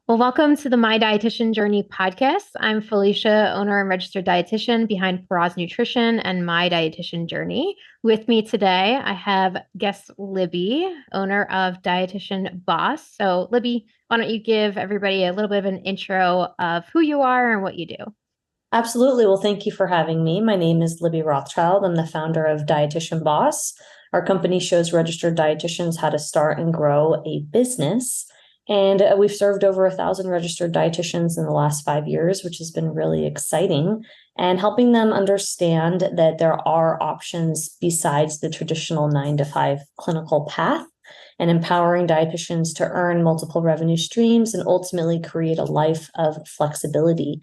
Well, welcome to the My Dietitian Journey podcast. I'm Felicia, owner and registered dietitian behind Faraz Nutrition and My Dietitian Journey. With me today, I have guest Libby, owner of Dietitian Boss. So, Libby, why don't you give everybody a little bit of an intro of who you are and what you do? Absolutely. Well, thank you for having me. My name is Libby Rothschild. I'm the founder of Dietitian Boss. Our company shows registered dietitians how to start and grow a business. And we've served over 1,000 registered dietitians in the last 5 years, which has been really exciting, and helping them understand that there are options besides the traditional 9 to 5 clinical path, and empowering dietitians to earn multiple revenue streams and ultimately create a life of flexibility.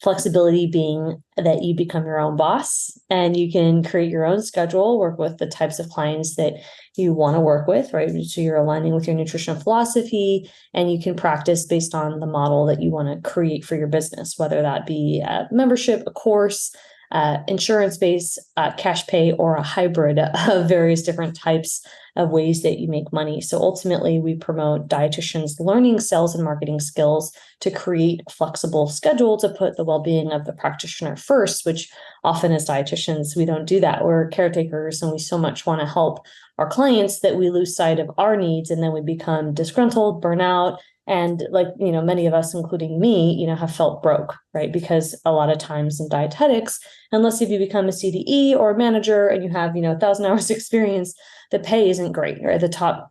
Flexibility being that you become your own boss and you can create your own schedule, work with the types of clients that you want to work with, right? So you're aligning with your nutrition philosophy, and you can practice based on the model that you want to create for your business, whether that be a membership, a course, insurance-based, cash pay, or a hybrid of various different types of ways that you make money. So ultimately, we promote dietitians learning sales and marketing skills to create a flexible schedule to put the well-being of the practitioner first, which often as dietitians, we don't do that. We're caretakers and we so much want to help our clients that we lose sight of our needs, and then we become disgruntled, burnout, and many of us, including me, have felt broke, right? Because a lot of times in dietetics, unless if you become a CDE or a manager and you have, 1,000 hours experience, the pay isn't great, right? The top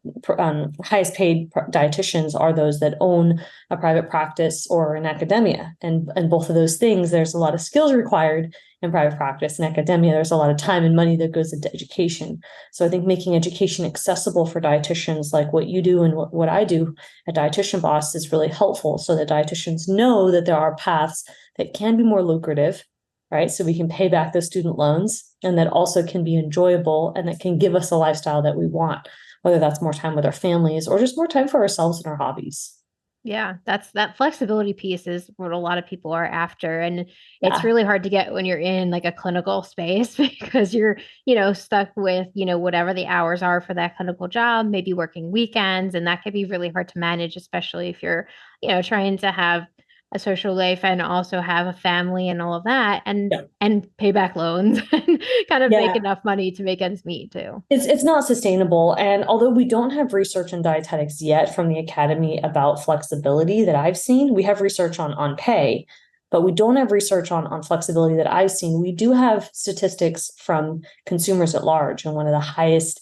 highest paid dietitians are those that own a private practice or in academia. And both of those things, there's a lot of skills required in private practice. In academia, there's a lot of time and money that goes into education. So I think making education accessible for dietitians, like what you do and what I do at Dietitian Boss, is really helpful, so that dietitians know that there are paths that can be more lucrative, right? So we can pay back those student loans, and that also can be enjoyable, and that can give us a lifestyle that we want, whether that's more time with our families or just more time for ourselves and our hobbies. Yeah, that flexibility piece is what a lot of people are after. And it's Yeah. really hard to get when you're in like a clinical space because you're, stuck with, whatever the hours are for that clinical job, maybe working weekends. And that can be really hard to manage, especially if you're, trying to have a social life and also have a family and all of that and pay back loans and kind of make Yeah. enough money to make ends meet too. It's not sustainable. And although we don't have research in dietetics yet from the academy about flexibility that I've seen, we have research on pay, but we don't have research on flexibility that I've seen. We do have statistics from consumers at large, and one of the highest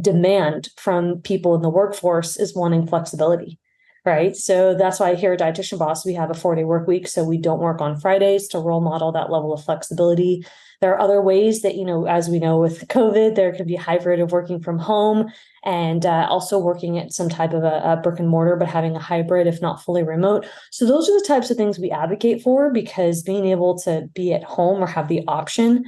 demand from people in the workforce is wanting flexibility. Right. So that's why here at Dietitian Boss, we have a 4-day work week. So we don't work on Fridays to role model that level of flexibility. There are other ways that, as we know with COVID, there could be hybrid of working from home, and also working at some type of a brick and mortar, but having a hybrid, if not fully remote. So those are the types of things we advocate for, because being able to be at home or have the option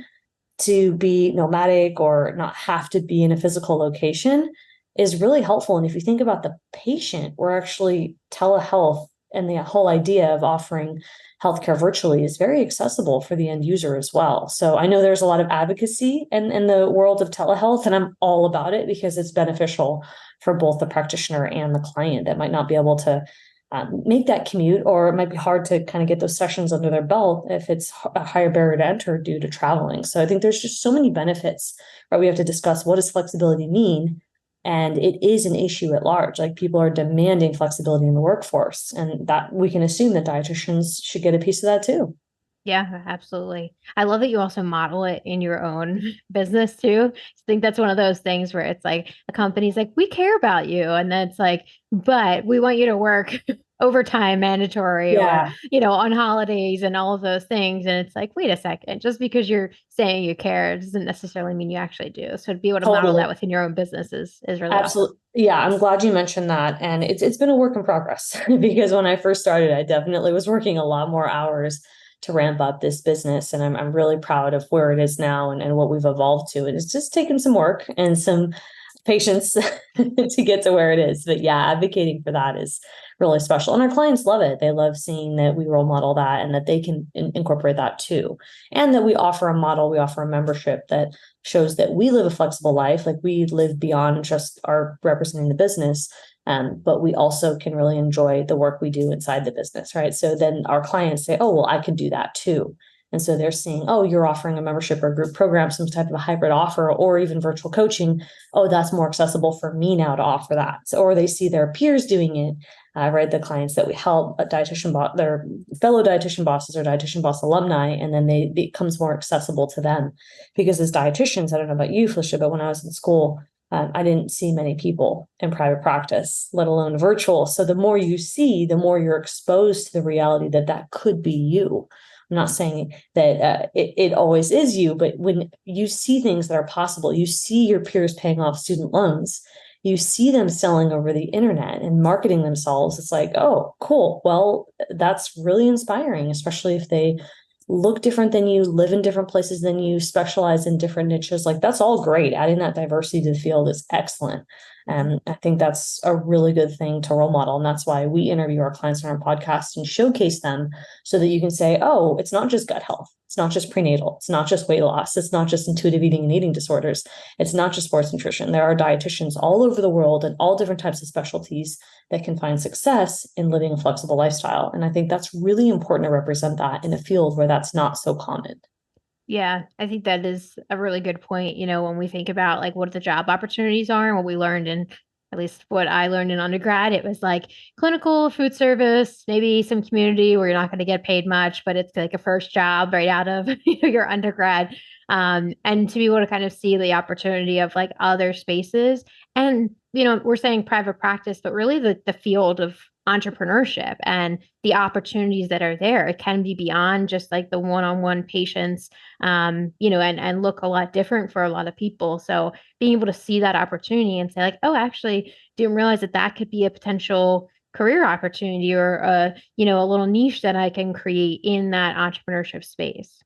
to be nomadic or not have to be in a physical location is really helpful. And if you think about the patient, we're actually telehealth, and the whole idea of offering healthcare virtually is very accessible for the end user as well. So I know there's a lot of advocacy in the world of telehealth, and I'm all about it because it's beneficial for both the practitioner and the client that might not be able to make that commute, or it might be hard to kind of get those sessions under their belt if it's a higher barrier to enter due to traveling. So I think there's just so many benefits, right? We have to discuss, what does flexibility mean? And it is an issue at large. Like, people are demanding flexibility in the workforce, and that we can assume that dietitians should get a piece of that too. Yeah, absolutely. I love that you also model it in your own business too. I think that's one of those things where it's like a company's like, we care about you. And then it's like, but we want you to work overtime mandatory or, Yeah, on holidays and all of those things. And it's like, wait a second, just because you're saying you care doesn't necessarily mean you actually do. So to be able to model that totally. within your own business is really awesome. Absolutely. Yeah, I'm glad you mentioned that. And it's been a work in progress because when I first started, I definitely was working a lot more hours to ramp up this business. And I'm really proud of where it is now, and what we've evolved to. And it's just taken some work and some patience to get to where it is. But yeah, advocating for that is really special. And our clients love it. They love seeing that we role model that, and that they can incorporate that too. And that we offer a model, we offer a membership that shows that we live a flexible life. Like, we live beyond just our representing the business. But we also can really enjoy the work we do inside the business, right? So then our clients say, oh, well, I could do that too. And so they're seeing, oh, you're offering a membership or group program, some type of a hybrid offer, or even virtual coaching. Oh, that's more accessible for me now to offer that. So, or they see their peers doing it, right? The clients that we help, their fellow dietitian bosses or dietitian boss alumni, and then it becomes more accessible to them. Because as dietitians, I don't know about you, Felicia, but when I was in school, I didn't see many people in private practice, let alone virtual. So the more you see, the more you're exposed to the reality that that could be you. I'm not saying that it always is you, but when you see things that are possible, you see your peers paying off student loans, you see them selling over the internet and marketing themselves. It's like, oh, cool. Well, that's really inspiring, especially if they look different than you, live in different places than you, specialize in different niches. Like that's all great. Adding that diversity to the field is excellent. And I think that's a really good thing to role model. And that's why we interview our clients on our podcast and showcase them so that you can say, oh, it's not just gut health. It's not just prenatal. It's not just weight loss. It's not just intuitive eating and eating disorders. It's not just sports nutrition. There are dietitians all over the world and all different types of specialties that can find success in living a flexible lifestyle. And I think that's really important to represent that in a field where that's not so common. Yeah, I think that is a really good point. When we think about like what the job opportunities are and what we learned in, at least what I learned in undergrad, it was like clinical food service, maybe some community where you're not going to get paid much, but it's like a first job right out of your undergrad. And to be able to kind of see the opportunity of like other spaces. And, we're saying private practice, but really the field of entrepreneurship and the opportunities that are there. It can be beyond just like the one-on-one patients, and look a lot different for a lot of people. So being able to see that opportunity and say like, oh, actually didn't realize that that could be a potential career opportunity or a little niche that I can create in that entrepreneurship space.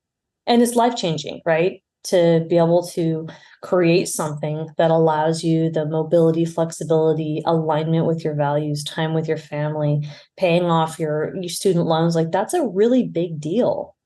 And it's life changing, right? To be able to create something that allows you the mobility, flexibility, alignment with your values, time with your family, paying off your student loans. Like that's a really big deal.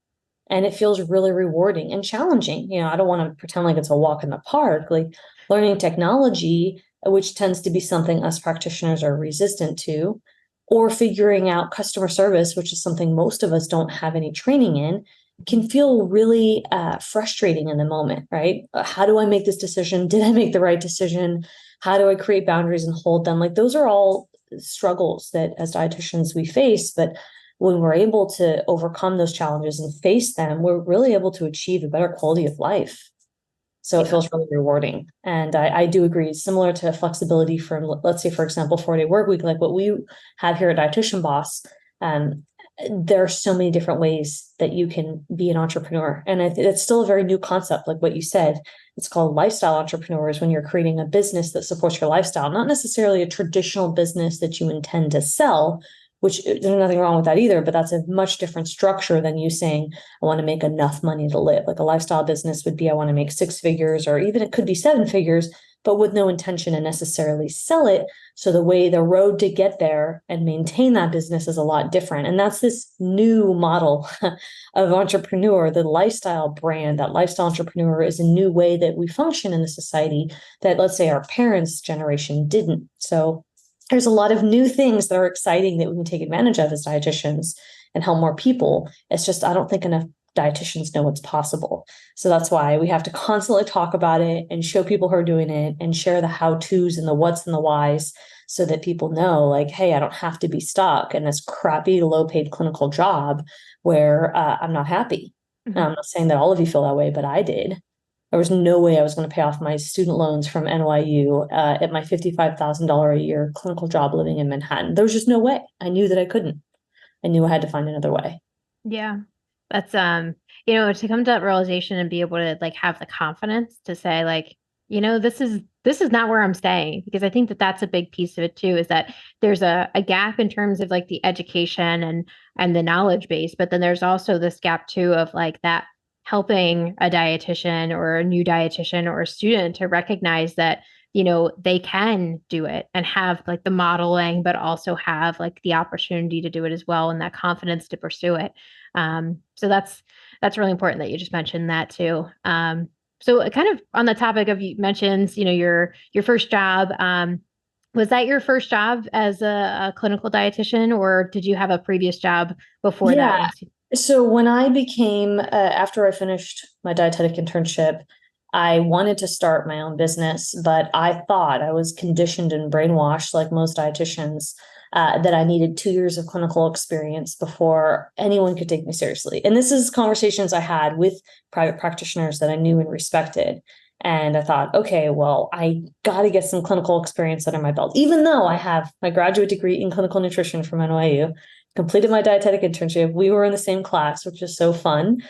And it feels really rewarding and challenging. I don't want to pretend like it's a walk in the park. Like learning technology, which tends to be something us practitioners are resistant to, or figuring out customer service, which is something most of us don't have any training in, can feel really frustrating in the moment, right? How do I make this decision? Did I make the right decision? How do I create boundaries and hold them? Like those are all struggles that as dietitians we face, but when we're able to overcome those challenges and face them, we're really able to achieve a better quality of life. So it feels really rewarding. And I do agree, similar to flexibility from, let's say, for example, 4-day work week, like what we have here at Dietitian Boss. There are so many different ways that you can be an entrepreneur. And it's still a very new concept, like what you said. It's called lifestyle entrepreneurs when you're creating a business that supports your lifestyle, not necessarily a traditional business that you intend to sell, which there's nothing wrong with that either, but that's a much different structure than you saying, I want to make enough money to live. Like a lifestyle business would be, I want to make 6 figures, or even it could be 7 figures, but with no intention to necessarily sell it. So the road to get there and maintain that business is a lot different. And that's this new model of entrepreneur, the lifestyle brand. That lifestyle entrepreneur is a new way that we function in the society that, let's say, our parents' generation didn't. So there's a lot of new things that are exciting that we can take advantage of as dietitians and help more people. It's just, I don't think enough dietitians know what's possible. So that's why we have to constantly talk about it and show people who are doing it and share the how-tos and the what's and the whys so that people know, like, hey, I don't have to be stuck in this crappy, low-paid clinical job where I'm not happy. Mm-hmm. Now, I'm not saying that all of you feel that way, but I did. There was no way I was going to pay off my student loans from NYU at my $55,000 a year clinical job living in Manhattan. There was just no way. I knew that I couldn't. I knew I had to find another way. Yeah. That's to come to that realization and be able to like have the confidence to say like, this is not where I'm staying, because I think that that's a big piece of it too, is that there's a gap in terms of like the education and the knowledge base, but then there's also this gap too of like that helping a dietitian or a new dietitian or a student to recognize that they can do it and have like the modeling, but also have like the opportunity to do it as well and that confidence to pursue it. So that's really important that you just mentioned that too. So kind of on the topic of, you mentioned, your first job, Was that your first job as a clinical dietitian, or did you have a previous job before that? Yeah. So when I became, after I finished my dietetic internship, I wanted to start my own business, but I thought I was conditioned and brainwashed, like most dietitians, that I needed 2 years of clinical experience before anyone could take me seriously. And this is conversations I had with private practitioners that I knew and respected. And I thought, okay, well, I got to get some clinical experience under my belt, even though I have my graduate degree in clinical nutrition from NYU, completed my dietetic internship. We were in the same class, which was so fun.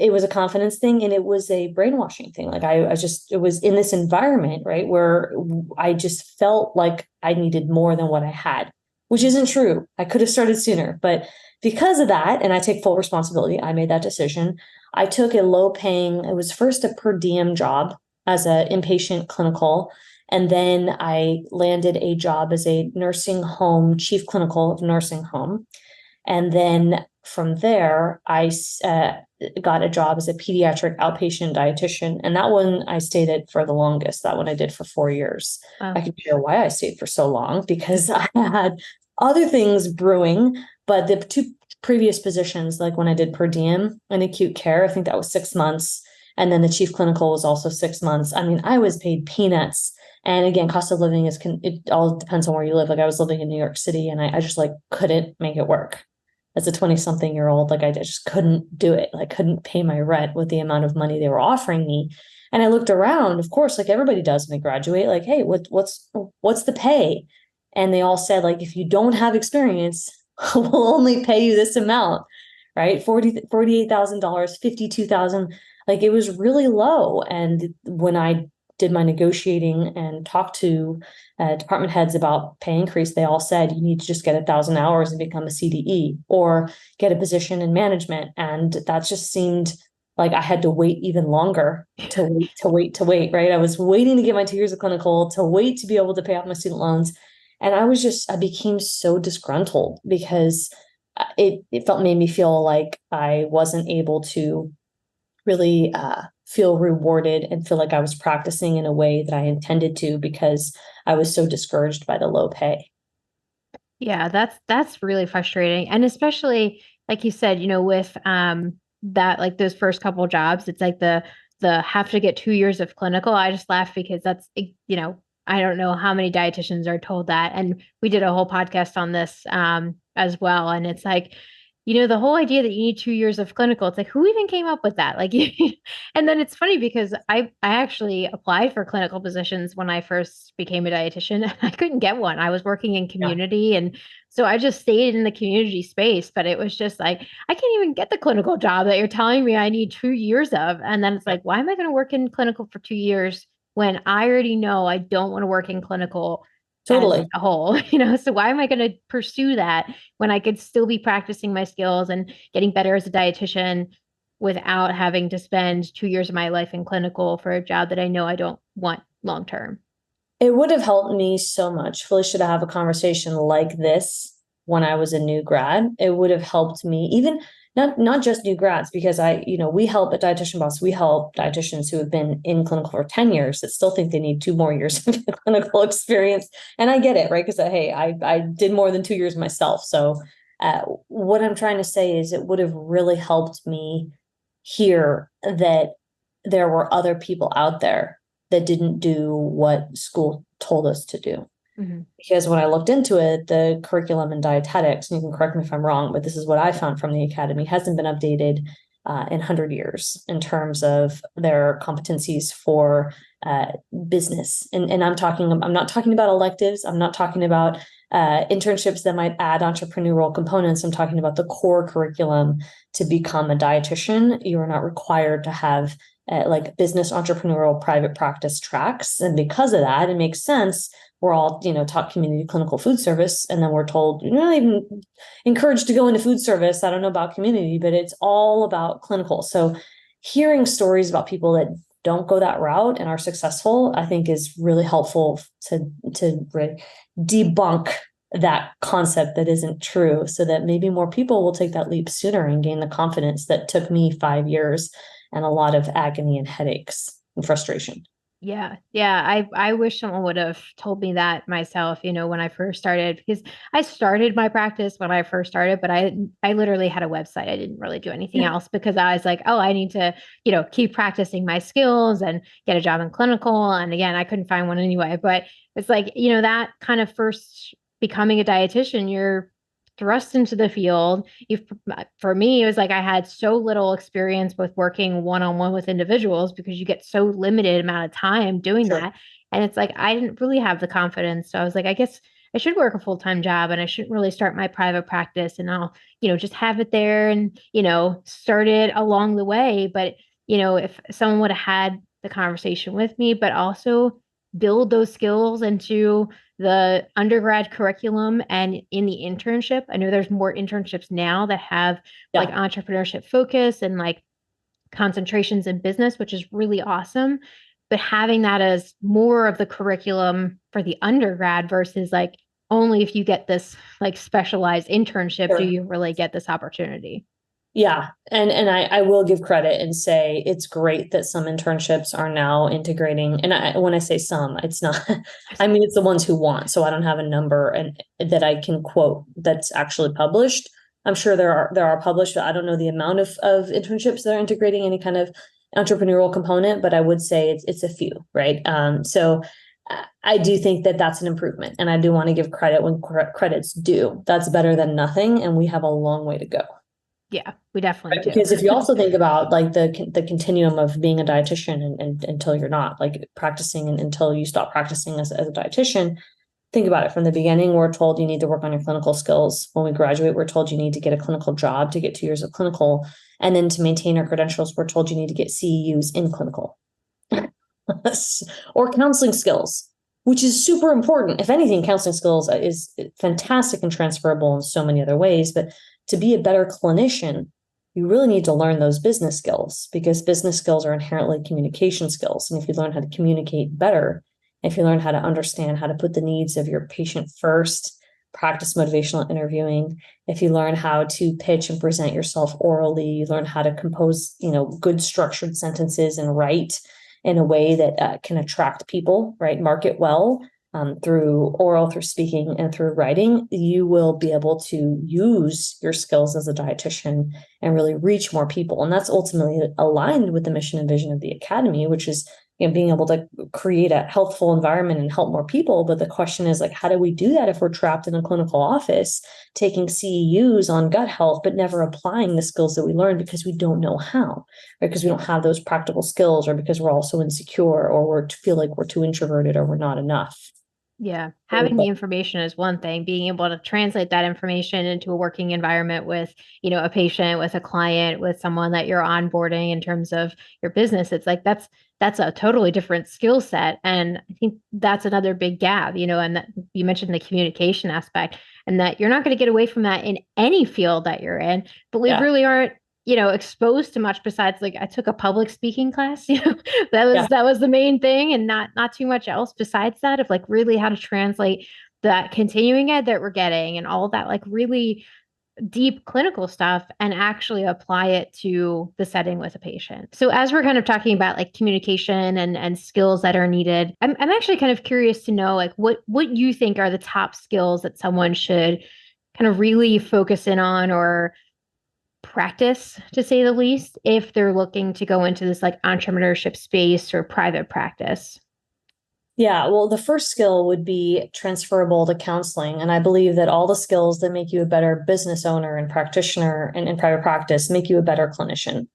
It was a confidence thing and it was a brainwashing thing. Like it was in this environment, right, where I just felt like I needed more than what I had, which isn't true. I could have started sooner, but because of that, and I take full responsibility, I made that decision. I took a low paying, it was first a per diem job as an inpatient clinical. And then I landed a job as a nursing home, chief clinical of nursing home. And then from there, I got a job as a pediatric outpatient dietitian. And that one I stayed at for the longest. That one I did for 4 years. I Wow. can share why I stayed for so long because I had other things brewing, but the two previous positions, like when I did per diem and acute care, I think that was 6 months. And then the chief clinical was also 6 months. I mean, I was paid peanuts. And again, cost of living it all depends on where you live. Like I was living in New York City and I just like couldn't make it work as a 20 something year old. Like I just couldn't do it. Like couldn't pay my rent with the amount of money they were offering me. And I looked around, of course, like everybody does when they graduate, like, hey, what's the pay? And they all said, like, if you don't have experience, we'll only pay you this amount, right? $48,000, 52,000. Like it was really low. And when I did my negotiating and talked to department heads about pay increase, they all said you need to just get 1,000 hours and become a CDE or get a position in management. And that just seemed like I had to wait even longer to wait, right? I was waiting to get my 2 years of clinical, to wait to be able to pay off my student loans. And I became so disgruntled because made me feel like I wasn't able to really feel rewarded and feel like I was practicing in a way that I intended to because I was so discouraged by the low pay. Yeah, that's really frustrating. And especially like you said, with that like those first couple jobs, it's like the have to get 2 years of clinical. I just laugh because I don't know how many dietitians are told that. And we did a whole podcast on this as well. And it's like, the whole idea that you need 2 years of clinical, it's like, who even came up with that? Like, and then it's funny because I actually applied for clinical positions when I first became a dietitian. I couldn't get one. I was working in Yeah, community, and so I just stayed in the community space. But it was just like, I can't even get the clinical job that you're telling me I need 2 years of. And then it's yeah, like, why am I going to work in clinical for 2 years when I already know I don't want to work in clinical as totally. a whole? So why am I going to pursue that when I could still be practicing my skills and getting better as a dietitian without having to spend 2 years of my life in clinical for a job that I know I don't want long term? It would have helped me so much. Really should have a conversation like this when I was a new grad. It would have helped me, even not just new grads, because we help at Dietitian Boss, we help dietitians who have been in clinical for 10 years that still think they need 2 more years of clinical experience. And I get it, right? Because hey, I did more than 2 years myself. So what I'm trying to say is it would have really helped me hear that there were other people out there that didn't do what school told us to do. Mhm. Because when I looked into it, the curriculum in dietetics, and you can correct me if I'm wrong, but this is what I found from the academy, hasn't been updated in 100 years in terms of their competencies for business. And I'm not talking about electives. I'm not talking about internships that might add entrepreneurial components. I'm talking about the core curriculum to become a dietitian. You are not required to have like business, entrepreneurial, private practice tracks. And because of that, it makes sense. We're all, taught community clinical food service. And then we're told, you're not even encouraged to go into food service. I don't know about community, but it's all about clinical. So hearing stories about people that don't go that route and are successful, I think is really helpful to debunk that concept that isn't true so that maybe more people will take that leap sooner and gain the confidence that took me 5 years and a lot of agony and headaches and frustration. Yeah. Yeah. I wish someone would have told me that myself, when I first started, because I started my practice when I first started, but I literally had a website. I didn't really do anything Yeah. else because I was like, oh, I need to, keep practicing my skills and get a job in clinical. And again, I couldn't find one anyway. But it's like, that kind of first becoming a dietitian, you're thrust into the field. For me, it was like I had so little experience with working one-on-one with individuals because you get so limited amount of time doing Sure. that. And it's like I didn't really have the confidence. So I was like, I guess I should work a full-time job and I shouldn't really start my private practice and I'll, just have it there and, start it along the way. But, if someone would have had the conversation with me, but also build those skills into the undergrad curriculum and in the internship. I know there's more internships now that have like Yeah. entrepreneurship focus and like concentrations in business, which is really awesome. But having that as more of the curriculum for the undergrad versus like only if you get this like specialized internship do Sure. you really get this opportunity. Yeah. And I will give credit and say it's great that some internships are now integrating. And when I say some, it's not, I mean, it's the ones who want. So I don't have a number and that I can quote that's actually published. I'm sure there are published, but I don't know the amount of internships that are integrating any kind of entrepreneurial component, but I would say it's a few, right? So I do think that that's an improvement, and I do want to give credit when credit's due. That's better than nothing, and we have a long way to go. Yeah, we definitely Right, do. because if you also think about like the continuum of being a dietitian and until you're not like practicing and until you stop practicing as a dietitian, think about it from the beginning. We're told you need to work on your clinical skills. When we graduate, we're told you need to get a clinical job to get 2 years of clinical. And then to maintain our credentials, we're told you need to get CEUs in clinical or counseling skills, which is super important. If anything, counseling skills is fantastic and transferable in so many other ways. But to be a better clinician, you really need to learn those business skills because business skills are inherently communication skills. And if you learn how to communicate better, if you learn how to understand how to put the needs of your patient first, practice motivational interviewing, if you learn how to pitch and present yourself orally, you learn how to compose, good structured sentences and write in a way that can attract people, right? Market well through oral, through speaking, and through writing, you will be able to use your skills as a dietitian and really reach more people. And that's ultimately aligned with the mission and vision of the academy, which is being able to create a healthful environment and help more people. But the question is like, how do we do that if we're trapped in a clinical office taking CEUs on gut health, but never applying the skills that we learned because we don't know how, right? Because we don't have those practical skills, or because we're also insecure, or we feel like we're too introverted, or we're not enough. Yeah, having the information is one thing. Being able to translate that information into a working environment with, a patient, with a client, with someone that you're onboarding in terms of your business, it's like that's a totally different skill set. And I think that's another big gap, and that you mentioned the communication aspect and that you're not going to get away from that in any field that you're in, but we Yeah. really aren't exposed to much besides like I took a public speaking class, that was Yeah. that was the main thing and not too much else besides that of like really how to translate that continuing ed that we're getting and all that like really deep clinical stuff and actually apply it to the setting with a patient. So as we're kind of talking about like communication and skills that are needed, I'm actually kind of curious to know like what you think are the top skills that someone should kind of really focus in on or practice to say the least if they're looking to go into this like entrepreneurship space or private practice. Yeah, well, the first skill would be transferable to counseling. And I believe that all the skills that make you a better business owner and practitioner and in private practice make you a better clinician.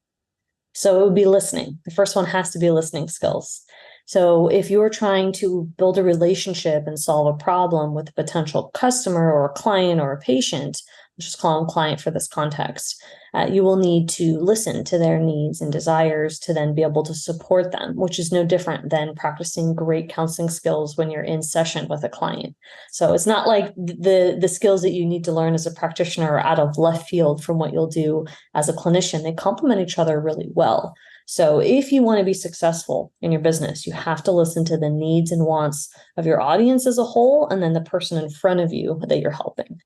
So it would be listening. The first one has to be listening skills. So if you're trying to build a relationship and solve a problem with a potential customer or a client or a patient, let's just call them client for this context, you will need to listen to their needs and desires to then be able to support them, which is no different than practicing great counseling skills when you're in session with a client. So it's not like the skills that you need to learn as a practitioner are out of left field from what you'll do as a clinician. They complement each other really well. So if you want to be successful in your business, you have to listen to the needs and wants of your audience as a whole, and then the person in front of you that you're helping.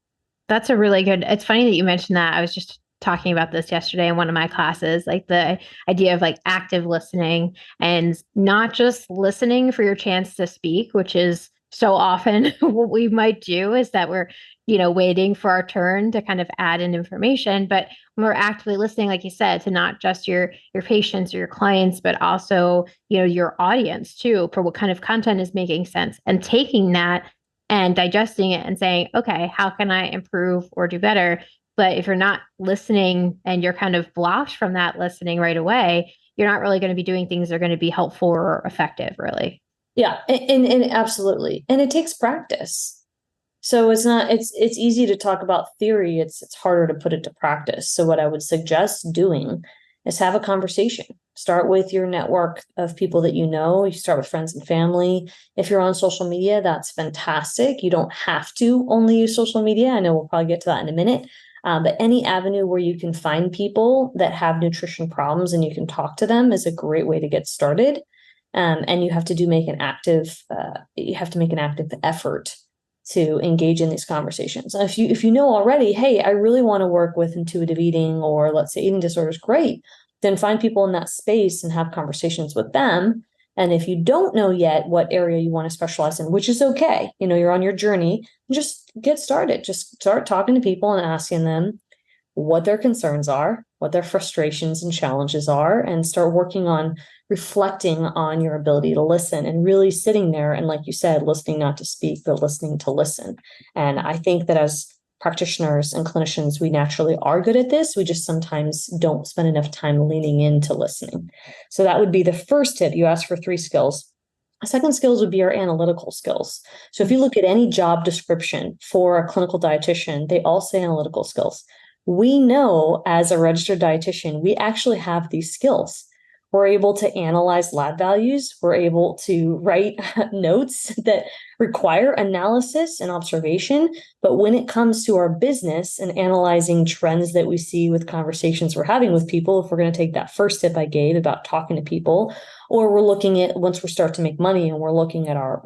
That's a really good. It's funny that you mentioned that. I was just talking about this yesterday in one of my classes, like the idea of like active listening and not just listening for your chance to speak, which is so often what we might do is that we're, waiting for our turn to kind of add in information. But when we're actively listening, like you said, to not just your patients or your clients, but also, your audience too, for what kind of content is making sense and taking that and digesting it and saying, okay, how can I improve or do better? But if you're not listening and you're kind of blocked from that listening right away, you're not really going to be doing things that are going to be helpful or effective, really. Yeah, and absolutely. And it takes practice. So it's easy to talk about theory. It's harder to put it to practice. So what I would suggest doing is have a conversation. Start with your network of people that you know. You start with friends and family. If you're on social media, that's fantastic. You don't have to only use social media. I know we'll probably get to that in a minute. But any avenue where you can find people that have nutrition problems and you can talk to them is a great way to get started. And you have to make an active effort to engage in these conversations. And if you know already, hey, I really want to work with intuitive eating or let's say eating disorders, great. Then find people in that space and have conversations with them. And if you don't know yet what area you want to specialize in, which is okay, you're on your journey, just get started. Just start talking to people and asking them what their concerns are, what their frustrations and challenges are, and start working on reflecting on your ability to listen and really sitting there. And like you said, listening not to speak, but listening to listen. And I think that as practitioners and clinicians, we naturally are good at this. We just sometimes don't spend enough time leaning into listening. So that would be the first tip. You asked for 3 skills. Second skills would be our analytical skills. So if you look at any job description for a clinical dietitian, they all say analytical skills. We know as a registered dietitian, we actually have these skills. We're able to analyze lab values. We're able to write notes that require analysis and observation. But when it comes to our business and analyzing trends that we see with conversations we're having with people, if we're going to take that first tip I gave about talking to people, or we're looking at once we start to make money and we're looking at our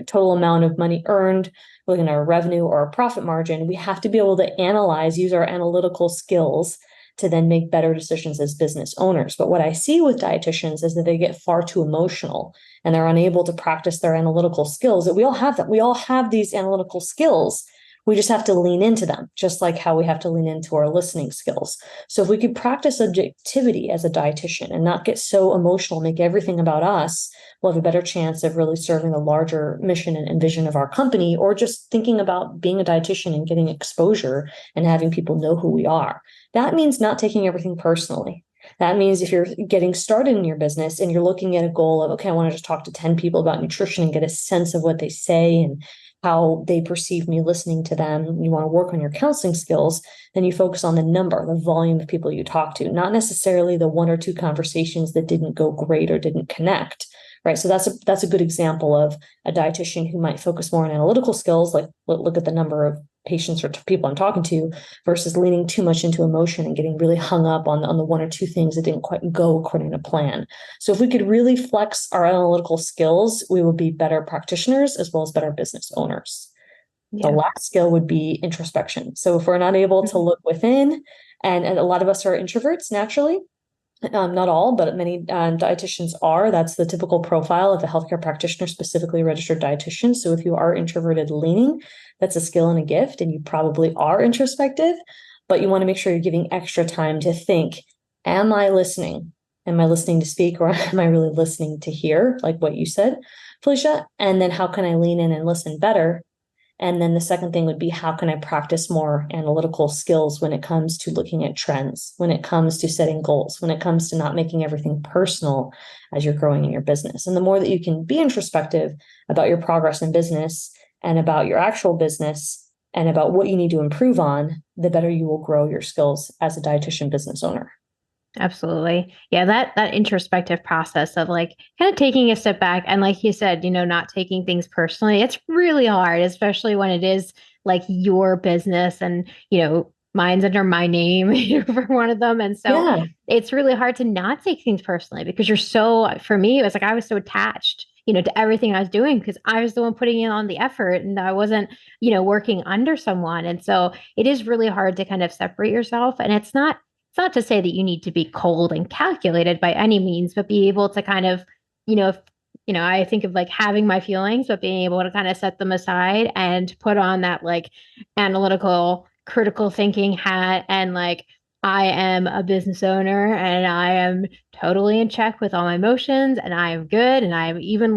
total amount of money earned, looking at our revenue or our profit margin, we have to be able to use our analytical skills to then make better decisions as business owners. But what I see with dietitians is that they get far too emotional and they're unable to practice their analytical skills. That we all have that. We all have these analytical skills. We just have to lean into them, just like how we have to lean into our listening skills. So if we could practice objectivity as a dietitian and not get so emotional, make everything about us, we'll have a better chance of really serving the larger mission and vision of our company, or just thinking about being a dietitian and getting exposure and having people know who we are. That means not taking everything personally. That means if you're getting started in your business and you're looking at a goal of, okay, I want to just talk to 10 people about nutrition and get a sense of what they say and how they perceive me listening to them, you want to work on your counseling skills, then you focus on the number, the volume of people you talk to, not necessarily the 1 or 2 conversations that didn't go great or didn't connect. Right. So that's a good example of a dietitian who might focus more on analytical skills, like look at the number of patients or people I'm talking to, versus leaning too much into emotion and getting really hung up on the 1 or 2 things that didn't quite go according to plan. So if we could really flex our analytical skills, we would be better practitioners as well as better business owners. Yeah. The last skill would be introspection. So if we're not able to look within, and a lot of us are introverts naturally, not all, but many dietitians are. That's the typical profile of a healthcare practitioner, specifically a registered dietitian. So if you are introverted leaning, that's a skill and a gift, and you probably are introspective, but you want to make sure you're giving extra time to think, am I listening? Am I listening to speak, or am I really listening to hear, like what you said, Felicia? And then how can I lean in and listen better? And then the second thing would be, how can I practice more analytical skills when it comes to looking at trends, when it comes to setting goals, when it comes to not making everything personal as you're growing in your business? And the more that you can be introspective about your progress in business and about your actual business and about what you need to improve on, the better you will grow your skills as a dietitian business owner. Absolutely. Yeah, that introspective process of like kind of taking a step back and like you said, not taking things personally. It's really hard, especially when it is like your business and, mine's under my name for one of them. And so it's really hard to not take things personally because for me, it was like I was so attached, to everything I was doing because I was the one putting in on the effort and I wasn't, working under someone. And so it is really hard to kind of separate yourself. And it's not to say that you need to be cold and calculated by any means, but be able to kind of, if, I think of like having my feelings, but being able to kind of set them aside and put on that like analytical, critical thinking hat and like, I am a business owner and I am totally in check with all my emotions and I am good and I am even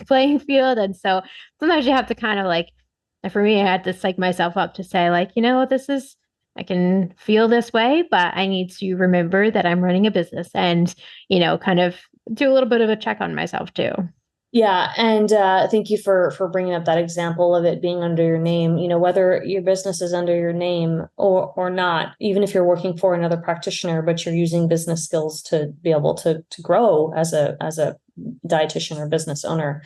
playing field. And so sometimes you have to kind of like, for me, I had to psych myself up to say, like, I can feel this way, but I need to remember that I'm running a business and, kind of do a little bit of a check on myself too. Yeah, and thank you for bringing up that example of it being under your name. Whether your business is under your name or not, even if you're working for another practitioner, but you're using business skills to be able to grow as a dietitian or business owner,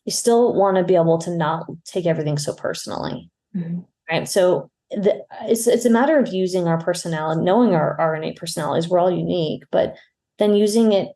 you still want to be able to not take everything so personally, Mhm. right? So it's a matter of using our personality, knowing our innate personalities. We're all unique, but then using it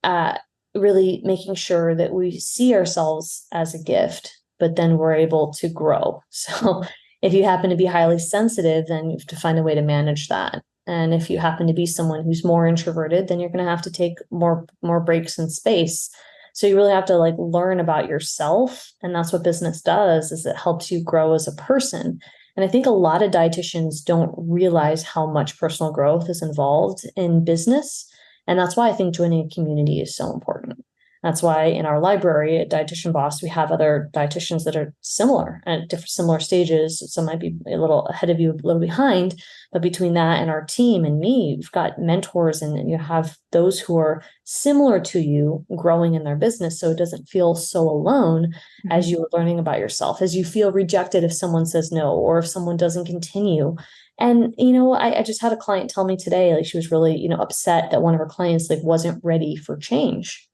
really making sure that we see ourselves as a gift, but then we're able to grow. So if you happen to be highly sensitive, then you have to find a way to manage that. And if you happen to be someone who's more introverted, then you're going to have to take more breaks in space. So you really have to like learn about yourself. And that's what business does, is it helps you grow as a person. And I think a lot of dietitians don't realize how much personal growth is involved in business. And that's why I think joining a community is so important. That's why in our library at Dietitian Boss, we have other dietitians that are similar at different similar stages. Some might be a little ahead of you, a little behind, but between that and our team and me, we've got mentors and you have those who are similar to you growing in their business. So it doesn't feel so alone as you're learning about yourself, as you feel rejected if someone says no, or if someone doesn't continue. And, I just had a client tell me today, like she was really, upset that one of her clients like wasn't ready for change.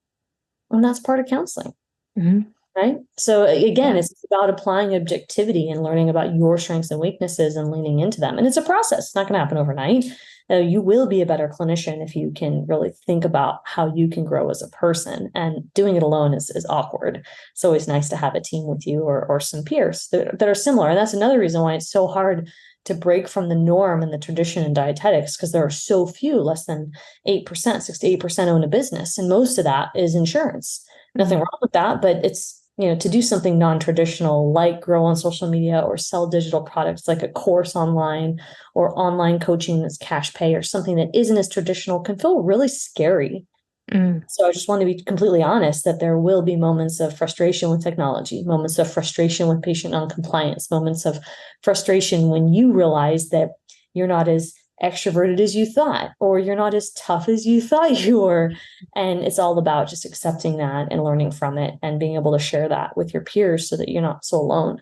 And that's part of counseling, Mhm. right? So again, Yeah. it's about applying objectivity and learning about your strengths and weaknesses and leaning into them. And it's a process. It's not going to happen overnight. You will be a better clinician if you can really think about how you can grow as a person. And doing it alone is awkward. It's always nice to have a team with you or some peers that are similar. And that's another reason why it's so hard to break from the norm and the tradition in dietetics, because there are so few, less than 8%, 6 to 8% own a business. And most of that is insurance. Nothing Mhm. wrong with that, but it's, to do something non-traditional like grow on social media or sell digital products like a course online or online coaching that's cash pay or something that isn't as traditional can feel really scary. Mm. So I just want to be completely honest that there will be moments of frustration with technology, moments of frustration with patient noncompliance, moments of frustration when you realize that you're not as extroverted as you thought, or you're not as tough as you thought you were. And it's all about just accepting that and learning from it and being able to share that with your peers so that you're not so alone.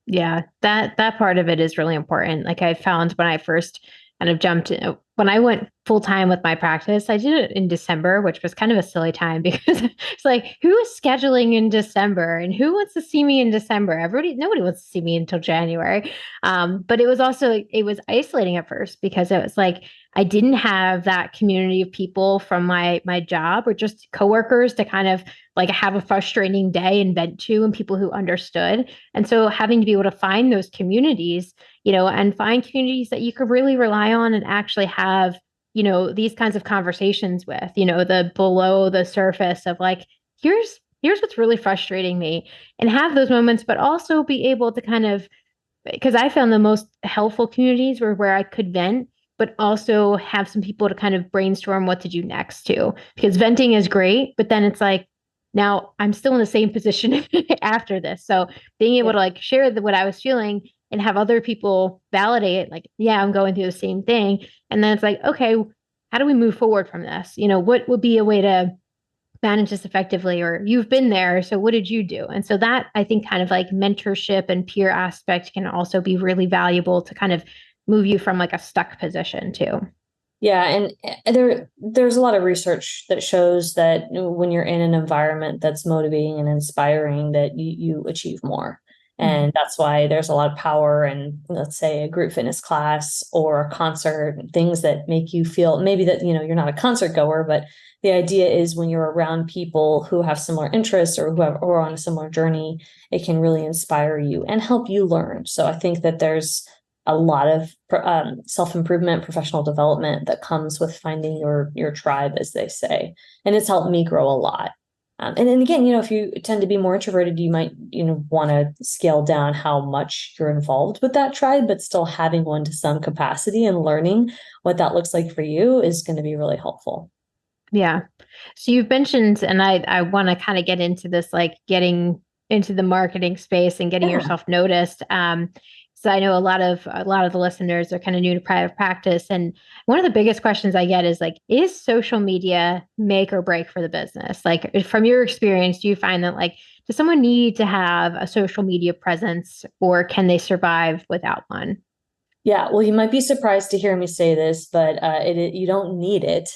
Yeah, that part of it is really important. Like I found when I first kind of when I went full time with my practice, I did it in December, which was kind of a silly time because it's like, who is scheduling in December and who wants to see me in December? Nobody wants to see me until January. But it was isolating at first because it was like I didn't have that community of people from my job or just coworkers to kind of like have a frustrating day and vent to and people who understood. And so having to be able to find those communities, and find communities that you could really rely on and actually have, these kinds of conversations with, the below the surface of like, here's what's really frustrating me and have those moments, but also be able to kind of, because I found the most helpful communities were where I could vent, but also have some people to kind of brainstorm what to do next too. Because venting is great, but then it's like, now I'm still in the same position after this. So being able Yeah. to like share what I was feeling and have other people validate, like, yeah, I'm going through the same thing. And then it's like, okay, how do we move forward from this? What would be a way to manage this effectively, or you've been there, so what did you do? And so that I think kind of like mentorship and peer aspect can also be really valuable to kind of move you from like a stuck position too. Yeah, and there's a lot of research that shows that when you're in an environment that's motivating and inspiring, that you achieve more. Mhm. And that's why there's a lot of power in, let's say, a group fitness class or a concert, things that make you feel maybe that, you're not a concert goer, but the idea is when you're around people who have similar interests or who are on a similar journey, it can really inspire you and help you learn. So I think that there's a lot of self-improvement, professional development that comes with finding your tribe, as they say. And it's helped me grow a lot. And then again, if you tend to be more introverted, you might, want to scale down how much you're involved with that tribe, but still having one to some capacity and learning what that looks like for you is going to be really helpful. Yeah. So you've mentioned, and I want to kind of get into this, like getting into the marketing space and getting Yeah. yourself noticed. So I know a lot of the listeners are kind of new to private practice, and one of the biggest questions I get is like, is social media make or break for the business? Like from your experience, do you find that like, does someone need to have a social media presence, or can they survive without one? Yeah. Well, you might be surprised to hear me say this, but you don't need it.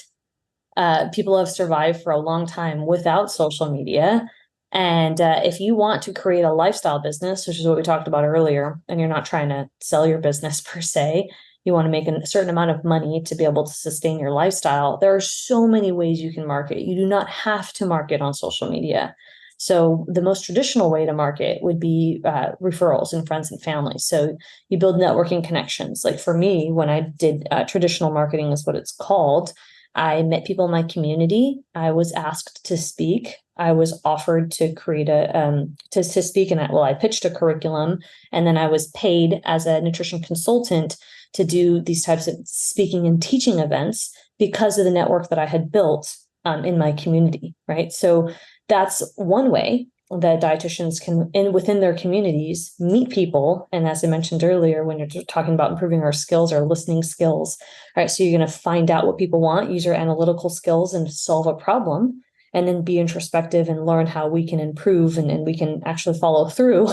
People have survived for a long time without social media. And if you want to create a lifestyle business, which is what we talked about earlier, and you're not trying to sell your business per se, you want to make a certain amount of money to be able to sustain your lifestyle. There are so many ways you can market. You do not have to market on social media. So the most traditional way to market would be referrals and friends and family. So you build networking connections. Like for me, when I did traditional marketing is what it's called. I met people in my community. I was asked to speak. I was offered to create to speak, and I pitched a curriculum, and then I was paid as a nutrition consultant to do these types of speaking and teaching events because of the network that I had built in my community. Right, so that's one way that dietitians can, within their communities, meet people. And as I mentioned earlier, when you're talking about improving our skills, our listening skills, right? So you're going to find out what people want, use your analytical skills and solve a problem, and then be introspective and learn how we can improve and we can actually follow through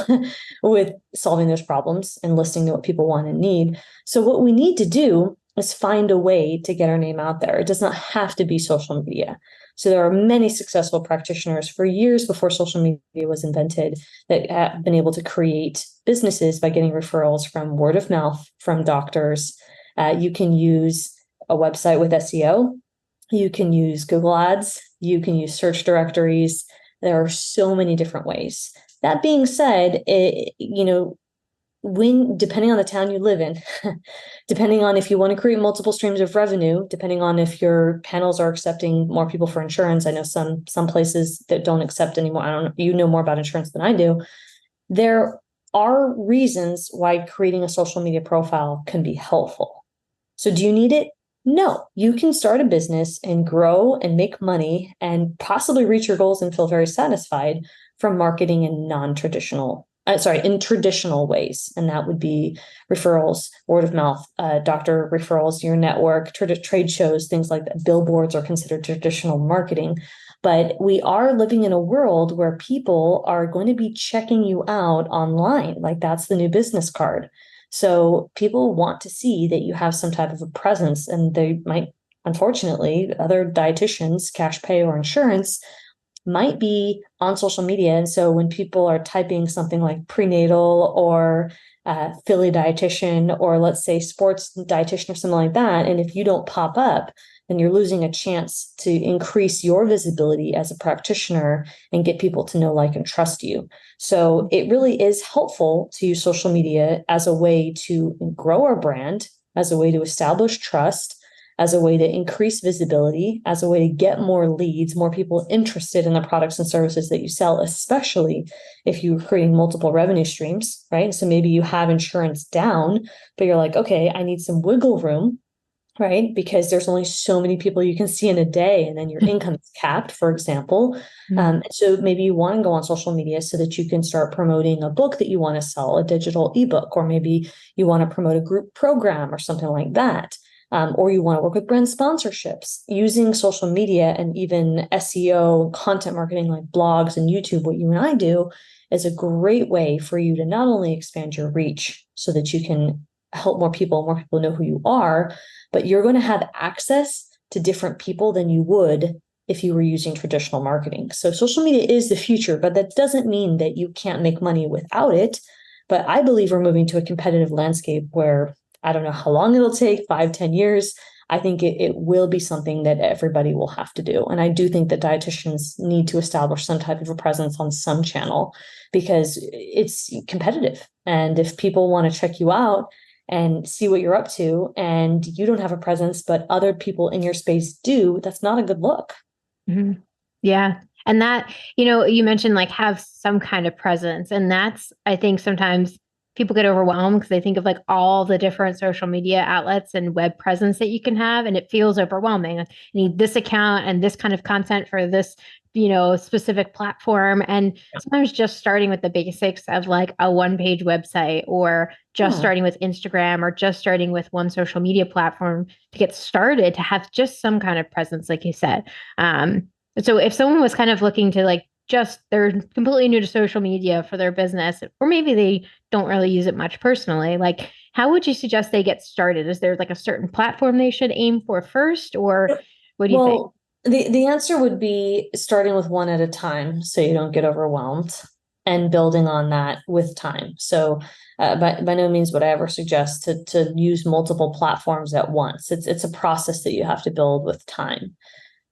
with solving those problems and listening to what people want and need. So what we need to do is find a way to get our name out there. It does not have to be social media. So there are many successful practitioners for years before social media was invented that have been able to create businesses by getting referrals from word of mouth, from doctors. You can use a website with SEO. You can use Google Ads. You can use search directories. There are so many different ways. That being said, when depending on the town you live in, depending on if you want to create multiple streams of revenue, depending on if your panels are accepting more people for insurance. I know some places that don't accept anymore. I don't know, you know more about insurance than I do. There are reasons why creating a social media profile can be helpful. So do you need it? No, you can start a business and grow and make money and possibly reach your goals and feel very satisfied from marketing in in traditional ways. And that would be referrals, word of mouth, doctor referrals, your network, trade shows, things like that. Billboards are considered traditional marketing. But we are living in a world where people are going to be checking you out online. Like that's the new business card. So people want to see that you have some type of a presence, and they might, unfortunately, other dietitians, cash pay or insurance, might be on social media. And so when people are typing something like prenatal or Philly dietitian, or let's say sports dietitian or something like that, and if you don't pop up, then you're losing a chance to increase your visibility as a practitioner and get people to know, like, and trust you. So it really is helpful to use social media as a way to grow our brand, as a way to establish trust, as a way to increase visibility, as a way to get more leads, more people interested in the products and services that you sell, especially if you're creating multiple revenue streams, right? So maybe you have insurance down, but you're like, okay, I need some wiggle room, right? Because there's only so many people you can see in a day, and then your income is capped, for example. So maybe you want to go on social media so that you can start promoting a book that you want to sell, a digital ebook, or maybe you want to promote a group program or something like that. Or you want to work with brand sponsorships. Using social media and even SEO, content marketing like blogs and YouTube, what you and I do, is a great way for you to not only expand your reach so that you can help more people know who you are, but you're going to have access to different people than you would if you were using traditional marketing. So social media is the future, but that doesn't mean that you can't make money without it. But I believe we're moving to a competitive landscape where I don't know how long it'll take, 5, 10 years. I think it will be something that everybody will have to do. And I do think that dietitians need to establish some type of a presence on some channel because it's competitive. And if people want to check you out and see what you're up to and you don't have a presence, but other people in your space do, that's not a good look. Mhm. Yeah. And that, you mentioned like have some kind of presence. And that's, I think sometimes people get overwhelmed because they think of like all the different social media outlets and web presence that you can have. And it feels overwhelming. I need this account and this kind of content for this, specific platform. And sometimes just starting with the basics of like a one-page website or just Yeah. starting with Instagram or just starting with one social media platform to get started, to have just some kind of presence, like you said. So if someone was kind of looking to like just they're completely new to social media for their business, or maybe they don't really use it much personally, like how would you suggest they get started? Is there like a certain platform they should aim for first, or what do you think? Well, the answer would be starting with one at a time so you don't get overwhelmed and building on that with time. So by no means would I ever suggest to use multiple platforms at once. It's a process that you have to build with time.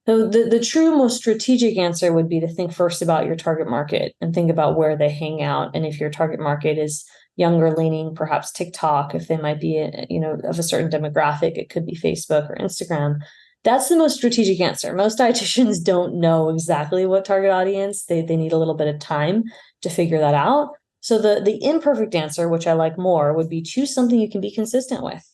So the true most strategic answer would be to think first about your target market and think about where they hang out. And if your target market is younger leaning, perhaps TikTok, if they might be, of a certain demographic, it could be Facebook or Instagram. That's the most strategic answer. Most dietitians don't know exactly what target audience. They need a little bit of time to figure that out. So the imperfect answer, which I like more, would be choose something you can be consistent with.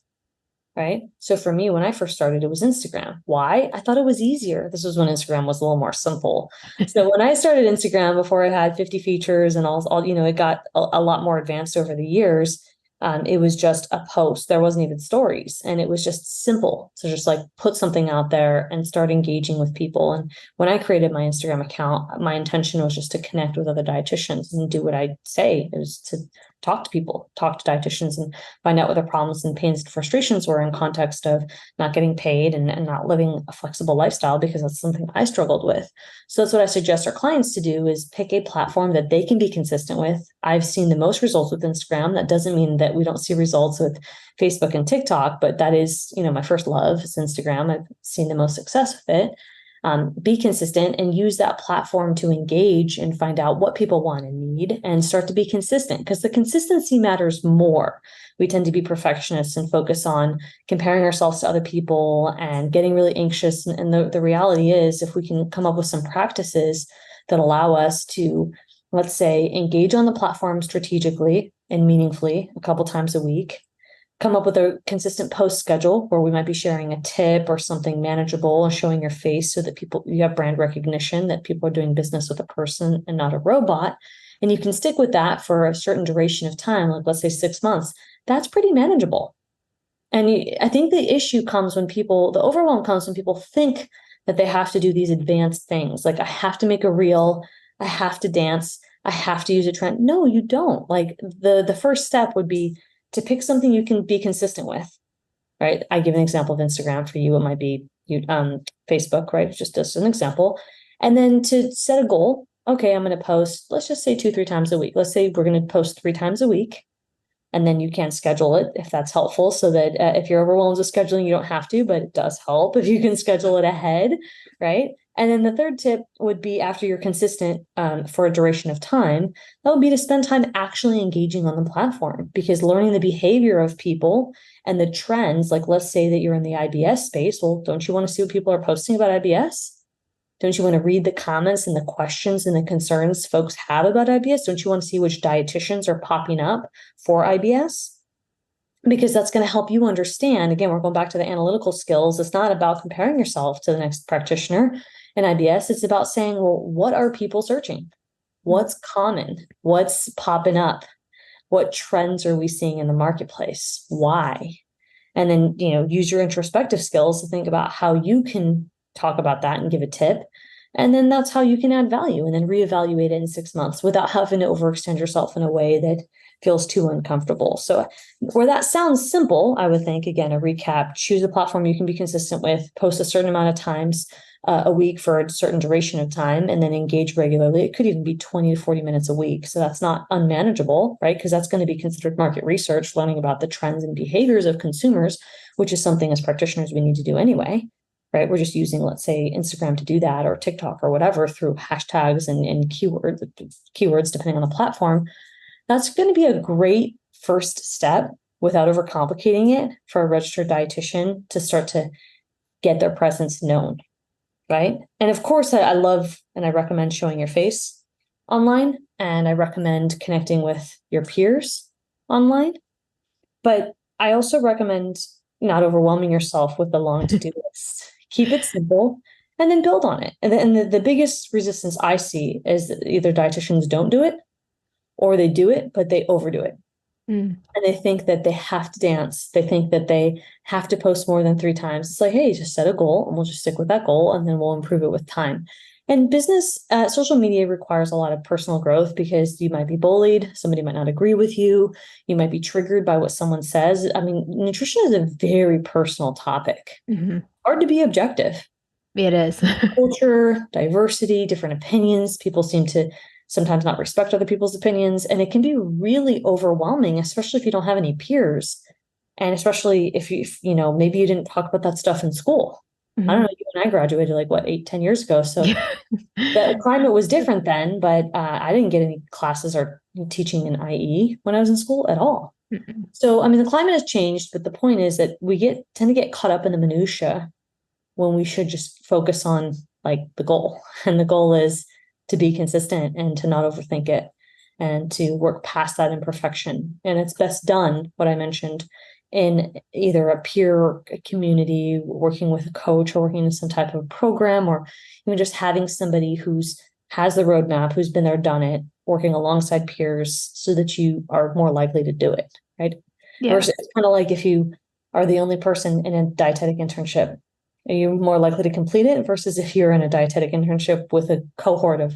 Right. So for me, when I first started, it was Instagram. Why? I thought it was easier. This was when Instagram was a little more simple. So when I started Instagram before it had 50 features and all it got a lot more advanced over the years. It was just a post. There wasn't even stories. And it was just simple to just like put something out there and start engaging with people. And when I created my Instagram account, my intention was just to connect with other dietitians and do what I say. It was to talk to people, talk to dietitians and find out what their problems and pains and frustrations were in context of not getting paid and not living a flexible lifestyle, because that's something I struggled with. So that's what I suggest our clients to do is pick a platform that they can be consistent with. I've seen the most results with Instagram. That doesn't mean that we don't see results with Facebook and TikTok, but that is, my first love is Instagram. I've seen the most success with it. Be consistent and use that platform to engage and find out what people want and need and start to be consistent, because the consistency matters more. We tend to be perfectionists and focus on comparing ourselves to other people and getting really anxious. And the reality is, if we can come up with some practices that allow us to, let's say, engage on the platform strategically and meaningfully a couple times a week, come up with a consistent post schedule where we might be sharing a tip or something manageable and showing your face so that you have brand recognition that people are doing business with a person and not a robot. And you can stick with that for a certain duration of time, like let's say 6 months. That's pretty manageable. And I think the overwhelm comes when people think that they have to do these advanced things. Like I have to make a reel, I have to dance, I have to use a trend. No, you don't. Like the first step would be to pick something you can be consistent with, right? I give an example of Instagram. For you, it might be Facebook, right? Just as an example. And then to set a goal. Okay, I'm going to post, let's just say 2, 3 times a week. Let's say we're going to post 3 times a week. And then you can schedule it if that's helpful, so that if you're overwhelmed with scheduling, you don't have to, but it does help if you can schedule it ahead, right? And then the third tip would be, after you're consistent for a duration of time, that would be to spend time actually engaging on the platform, because learning the behavior of people and the trends, like let's say that you're in the IBS space. Well, don't you want to see what people are posting about IBS? Don't you want to read the comments and the questions and the concerns folks have about IBS? Don't you want to see which dietitians are popping up for IBS? Because that's going to help you understand. Again, we're going back to the analytical skills. It's not about comparing yourself to the next practitioner in IBS. It's about saying, well, what are people searching? What's common? What's popping up? What trends are we seeing in the marketplace? Why? And then, use your introspective skills to think about how you can talk about that and give a tip. And then that's how you can add value, and then reevaluate it in 6 months without having to overextend yourself in a way that feels too uncomfortable. So where that sounds simple, I would think, again, a recap: choose a platform you can be consistent with, post a certain amount of times a week for a certain duration of time and then engage regularly. It could even be 20 to 40 minutes a week. So that's not unmanageable, right? Because that's going to be considered market research, learning about the trends and behaviors of consumers, which is something as practitioners we need to do anyway, right? We're just using, let's say, Instagram to do that, or TikTok or whatever, through hashtags and keywords, depending on the platform. That's going to be a great first step without overcomplicating it for a registered dietitian to start to get their presence known, right? And of course, I love and I recommend showing your face online, and I recommend connecting with your peers online. But I also recommend not overwhelming yourself with the long to-do list. Keep it simple and then build on it. And the biggest resistance I see is that either dietitians don't do it or they do it, but they overdo it. Mm. And they think that they have to dance. They think that they have to post more than 3 times. It's like, hey, just set a goal and we'll just stick with that goal and then we'll improve it with time. And business, social media requires a lot of personal growth because you might be bullied. Somebody might not agree with you. You might be triggered by what someone says. I mean, nutrition is a very personal topic. Mhm. Hard to be objective. It is. Culture, diversity, different opinions. People seem to sometimes not respect other people's opinions. And it can be really overwhelming, especially if you don't have any peers. And especially if maybe you didn't talk about that stuff in school. I don't know, you and I graduated like what, 8, 10 years ago. So the climate was different then, but I didn't get any classes or teaching in IE when I was in school at all. So, I mean, the climate has changed, but the point is that we tend to get caught up in the minutia when we should just focus on like the goal. And the goal is to be consistent and to not overthink it and to work past that imperfection. And it's best done, what I mentioned, in either a peer community, working with a coach, or working in some type of program, or even just having somebody who's has the roadmap, who's been there, done it, working alongside peers so that you are more likely to do it, right? Yeah. Versus it's kind of like if you are the only person in a dietetic internship, are you more likely to complete it versus if you're in a dietetic internship with a cohort of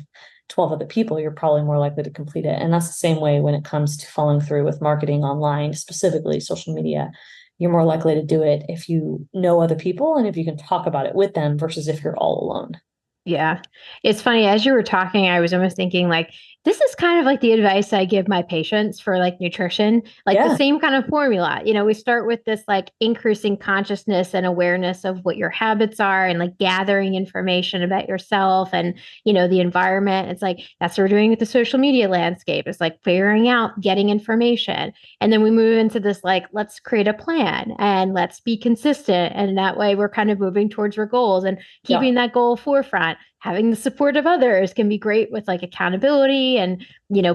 12 other people, you're probably more likely to complete it. And that's the same way when it comes to following through with marketing online, specifically social media. You're more likely to do it if you know other people and if you can talk about it with them versus if you're all alone. Yeah. It's funny, as you were talking, I was almost thinking like, this is kind of like the advice I give my patients for like nutrition, like the Yeah. same kind of formula. We start with this like increasing consciousness and awareness of what your habits are and like gathering information about yourself and, the environment. It's like that's what we're doing with the social media landscape. It's like figuring out, getting information. And then we move into this like, let's create a plan and let's be consistent. And that way we're kind of moving towards our goals and keeping that goal forefront. Having the support of others can be great with like accountability and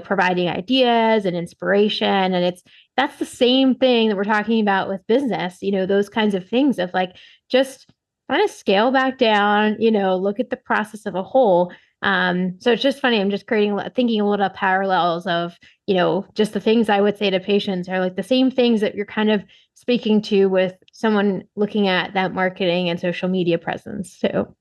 providing ideas and inspiration. And that's the same thing that we're talking about with business, those kinds of things of like just kind of scale back down, look at the process of a whole. So it's just funny. I'm just thinking a little parallels of, just the things I would say to patients are like the same things that you're kind of speaking to with someone looking at that marketing and social media presence too.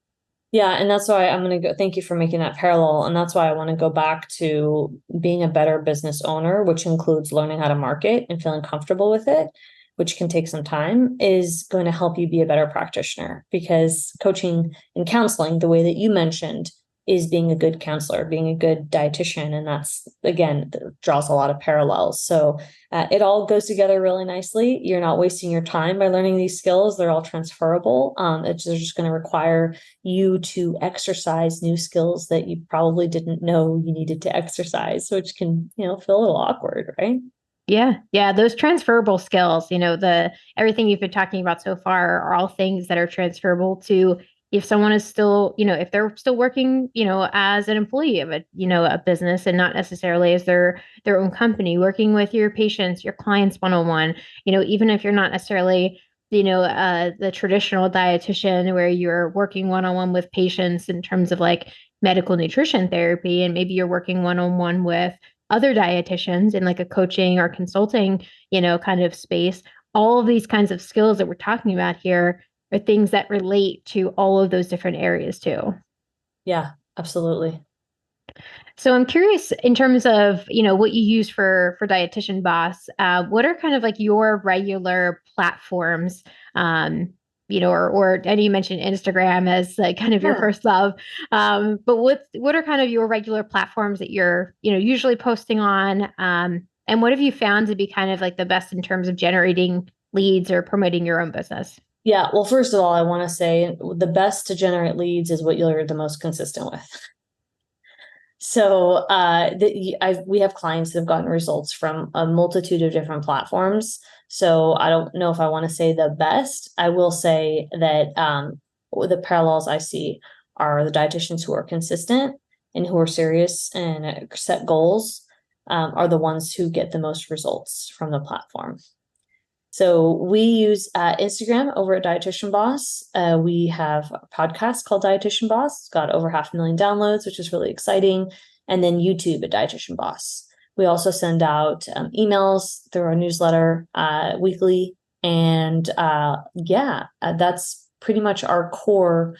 Yeah, and that's why I'm going to go. Thank you for making that parallel. And that's why I want to go back to being a better business owner, which includes learning how to market and feeling comfortable with it, which can take some time, is going to help you be a better practitioner. Because coaching and counseling, the way that you mentioned, is being a good counselor, being a good dietitian. And that's, again, draws a lot of parallels. So it all goes together really nicely. You're not wasting your time by learning these skills. They're all transferable. They're just going to require you to exercise new skills that you probably didn't know you needed to exercise, which can, feel a little awkward, right? Yeah. Yeah. Those transferable skills, the everything you've been talking about so far are all things that are transferable to if someone is still, if they're still working, as an employee of a business and not necessarily as their own company, working with your patients, your clients one-on-one, even if you're not necessarily, the traditional dietitian where you're working one-on-one with patients in terms of like medical nutrition therapy, and maybe you're working one-on-one with other dietitians in like a coaching or consulting, kind of space. All of these kinds of skills that we're talking about here are things that relate to all of those different areas too. Yeah, absolutely. So I'm curious in terms of, what you use for Dietitian Boss, what are kind of like your regular platforms? or and you mentioned Instagram as like kind of your Yeah. first love. But what are kind of your regular platforms that you're, usually posting on? And what have you found to be kind of like the best in terms of generating leads or promoting your own business? Yeah. Well, first of all, I want to say the best to generate leads is what you're the most consistent with. So we have clients that have gotten results from a multitude of different platforms. So I don't know if I want to say the best. I will say that the parallels I see are the dietitians who are consistent and who are serious and set goals are the ones who get the most results from the platform. So we use Instagram over at Dietitian Boss. We have a podcast called Dietitian Boss. It's got over 500,000 downloads, which is really exciting. And then YouTube at Dietitian Boss. We also send out emails through our newsletter weekly. And that's pretty much our core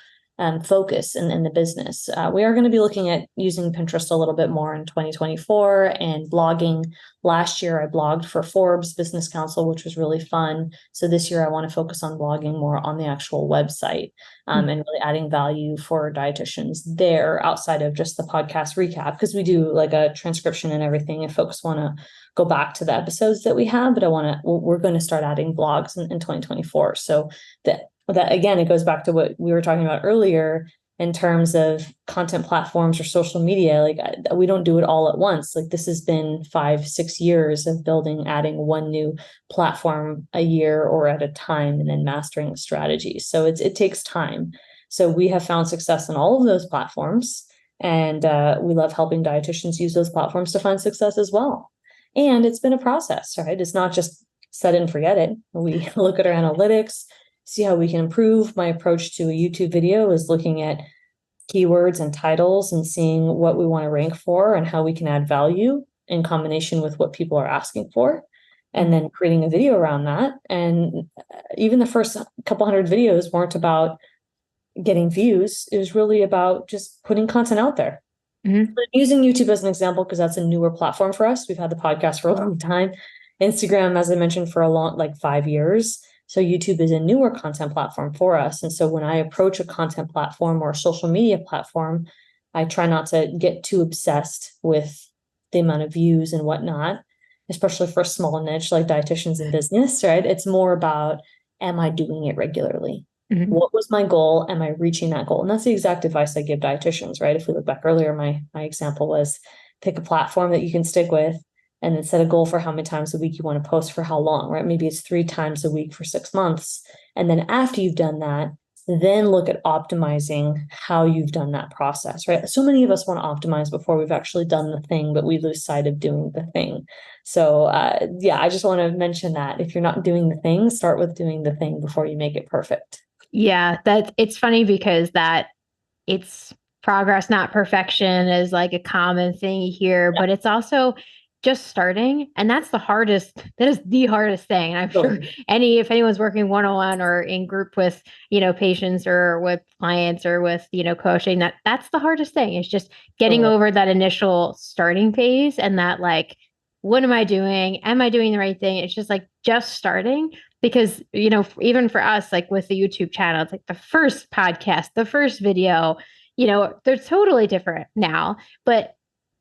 focus in the business. We are going to be looking at using Pinterest a little bit more in 2024 and blogging. Last year, I blogged for Forbes Business Council, which was really fun. So this year, I want to focus on blogging more on the actual website and really adding value for dietitians there outside of just the podcast recap, because we do like a transcription and everything if folks want to go back to the episodes that we have. But we're going to start adding blogs in 2024. So that again, it goes back to what we were talking about earlier in terms of content platforms or social media. Like we don't do it all at once. Like this has been 5-6 years of adding one new platform a year or at a time, and then mastering the strategy. So it takes time. So we have found success in all of those platforms, and we love helping dietitians use those platforms to find success as well. And it's been a process, right? It's not just set and forget it. We look at our analytics, see how we can improve. My approach to a YouTube video is looking at keywords and titles and seeing what we want to rank for and how we can add value in combination with what people are asking for, and then creating a video around that. And even the first couple hundred videos weren't about getting views. It was really about just putting content out there. Mm-hmm. Using YouTube as an example, because that's a newer platform for us. We've had the podcast for a long time. Instagram, as I mentioned, for like 5 years. So YouTube is a newer content platform for us. And so when I approach a content platform or a social media platform, I try not to get too obsessed with the amount of views and whatnot, especially for a small niche like dietitians in business, right? It's more about, am I doing it regularly? Mm-hmm. What was my goal? Am I reaching that goal? And that's the exact advice I give dietitians, right? If we look back earlier, my example was pick a platform that you can stick with, and then set a goal for how many times a week you want to post for how long, right? Maybe it's 3 times a week for 6 months. And then after you've done that, then look at optimizing how you've done that process, right? So many of us want to optimize before we've actually done the thing, but we lose sight of doing the thing. So I just want to mention that if you're not doing the thing, start with doing the thing before you make it perfect. Yeah, it's funny because it's progress, not perfection is like a common thing here, but it's also just starting. And that is the hardest thing. And I'm sure if anyone's working one-on-one or in group with, patients or with clients or with, coaching, that's the hardest thing. It's just getting over that initial starting phase and that like, what am I doing? Am I doing the right thing? It's just like just starting because, even for us, like with the YouTube channel, it's like the first podcast, the first video, they're totally different now, but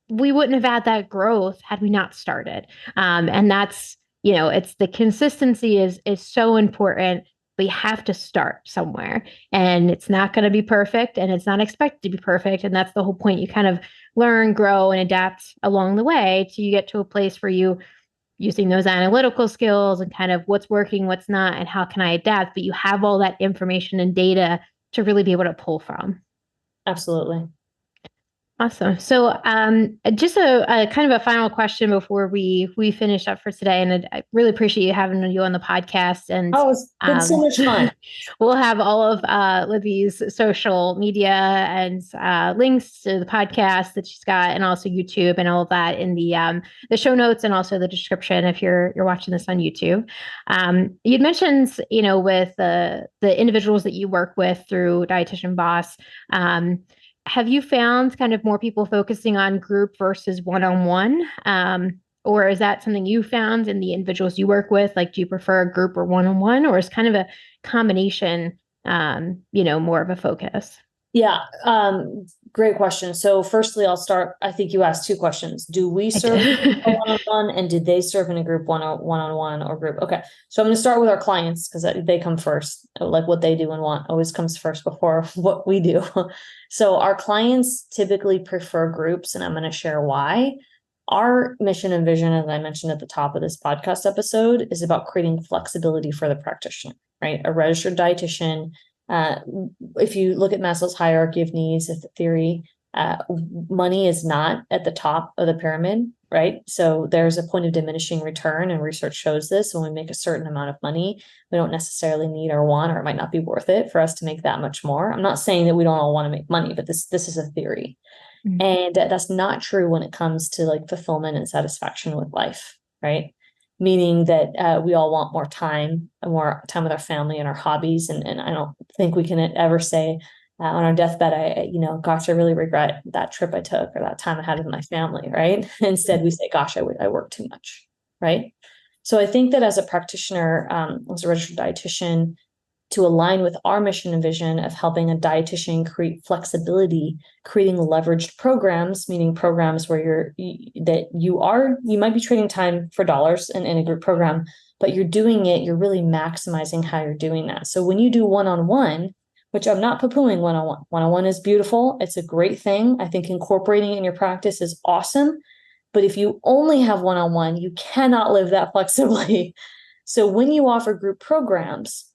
we wouldn't have had that growth had we not started. And that's, it's the consistency is so important. We have to start somewhere, and it's not going to be perfect, and it's not expected to be perfect. And that's the whole point. You kind of learn, grow, and adapt along the way till you get to a place where you using those analytical skills and kind of what's working, what's not, and how can I adapt. But you have all that information and data to really be able to pull from. Absolutely. Awesome. So, just a kind of a final question before we finish up for today, and I really appreciate you having you on the podcast. And Oh, it's been so much fun. we'll have all of Libby's social media and links to the podcast that she's got, and also YouTube and all of that in the show notes and also the description if you're watching this on YouTube. You'd mentioned, with the individuals that you work with through Dietitian Boss. Have you found kind of more people focusing on group versus one-on-one? Or is that something you found in the individuals you work with? Like, do you prefer a group or one-on-one, or is kind of a combination, more of a focus? Yeah, great question. So firstly, I'll start. I think you asked two questions. Do we I serve a did. one-on-one, and did they serve in a group one-on-one or group? Okay. So I'm going to start with our clients because they come first. Like what they do and want always comes first before what we do. So our clients typically prefer groups, and I'm going to share why. Our mission and vision, as I mentioned at the top of this podcast episode, is about creating flexibility for the practitioner, right? A registered dietitian, uh, if you look at Maslow's hierarchy of needs, if the theory, money is not at the top of the pyramid, right? So there's a point of diminishing return, and research shows this. When we make a certain amount of money, we don't necessarily need or want, or it might not be worth it for us to make that much more. I'm not saying that we don't all want to make money, but this is a theory. And that's not true when it comes to like fulfillment and satisfaction with life, right? Meaning that we all want more time with our family and our hobbies. And I don't think we can ever say on our deathbed, gosh, I really regret that trip I took or that time I had with my family, right? Instead, we say, gosh, I work too much, right? So I think that as a practitioner, as a registered dietitian, to align with our mission and vision of helping a dietitian create flexibility, creating leveraged programs, meaning programs where you might be trading time for dollars in a group program, but you're really maximizing how you're doing that. So when you do one-on-one, which I'm not poo-pooing one-on-one, one-on-one is beautiful. It's a great thing. I think incorporating it in your practice is awesome. But if you only have one-on-one, you cannot live that flexibly. So when you offer group programs,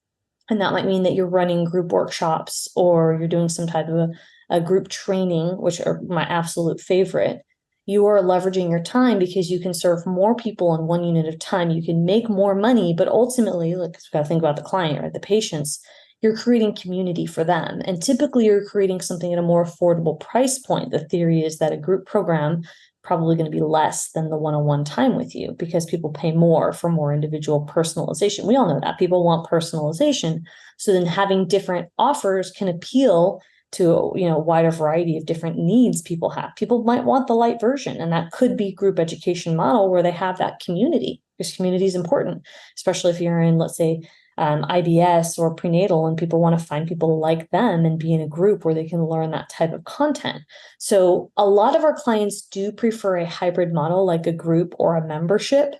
and that might mean that you're running group workshops or you're doing some type of a group training, which are my absolute favorite. You are leveraging your time because you can serve more people in one unit of time. You can make more money, but ultimately, like, you got to think about the client, right? The patients, you're creating community for them. And typically you're creating something at a more affordable price point. The theory is that a group program probably going to be less than the one-on-one time with you because people pay more for more individual personalization. We all know that people want personalization. So then having different offers can appeal to a wider variety of different needs people have. People might want the light version, and that could be group education model where they have that community, because community is important, especially if you're in, let's say, IBS or prenatal, and people want to find people like them and be in a group where they can learn that type of content. So a lot of our clients do prefer a hybrid model, like a group or a membership,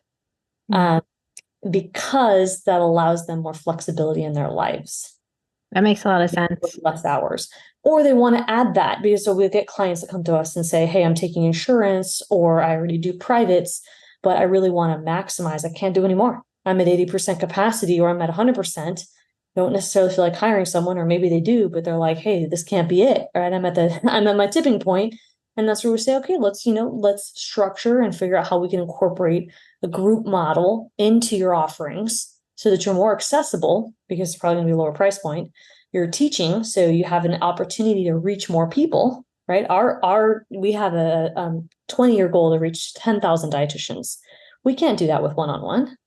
because that allows them more flexibility in their lives. That makes a lot of sense. Less hours. Or they want to add that, because so we get clients that come to us and say, hey, I'm taking insurance, or I already do privates, but I really want to maximize. I can't do anymore. I'm at 80% capacity, or I'm at 100%. Don't necessarily feel like hiring someone, or maybe they do, but they're like, hey, this can't be it. Right. I'm at my tipping point. And that's where we say, okay, let's structure and figure out how we can incorporate a group model into your offerings so that you're more accessible, because it's probably going to be a lower price point. You're teaching, so you have an opportunity to reach more people, right? We have a 20-year goal to reach 10,000 dietitians. We can't do that with one-on-one,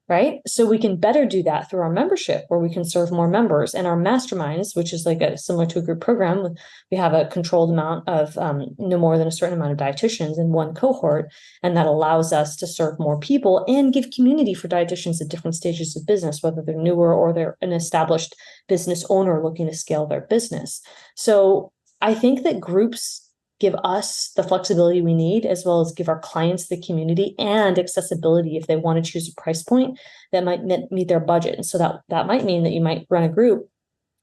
right? So we can better do that through our membership, where we can serve more members, and our masterminds, which is like similar to a group program. We have a controlled amount of no more than a certain amount of dietitians in one cohort, and that allows us to serve more people and give community for dietitians at different stages of business, whether they're newer or they're an established business owner looking to scale their business. So I think that groups give us the flexibility we need, as well as give our clients the community and accessibility if they want to choose a price point that might meet their budget. And so that might mean that you might run a group.